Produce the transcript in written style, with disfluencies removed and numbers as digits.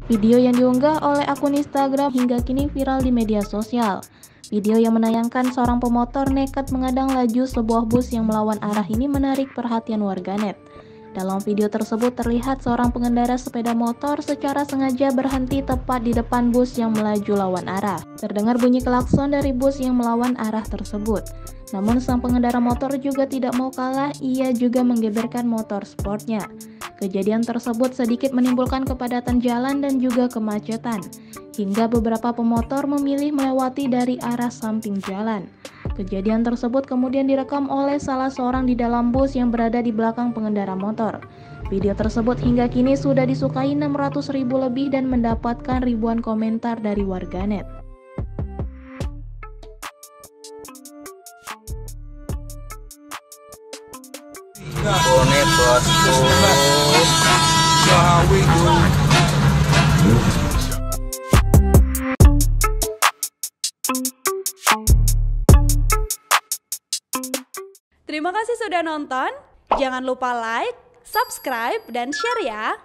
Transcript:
Video yang diunggah oleh akun Instagram hingga kini viral di media sosial. Video yang menayangkan seorang pemotor nekat mengadang laju sebuah bus yang melawan arah ini menarik perhatian warganet. Dalam video tersebut terlihat seorang pengendara sepeda motor secara sengaja berhenti tepat di depan bus yang melaju lawan arah. Terdengar bunyi klakson dari bus yang melawan arah tersebut. Namun sang pengendara motor juga tidak mau kalah, ia juga menggeberkan motor sportnya. Kejadian tersebut sedikit menimbulkan kepadatan jalan dan juga kemacetan, hingga beberapa pemotor memilih melewati dari arah samping jalan. Kejadian tersebut kemudian direkam oleh salah seorang di dalam bus yang berada di belakang pengendara motor. Video tersebut hingga kini sudah disukai 600.000 lebih dan mendapatkan ribuan komentar dari warganet. Bonet bosku. Terima kasih sudah nonton. Jangan lupa like, subscribe, dan share ya.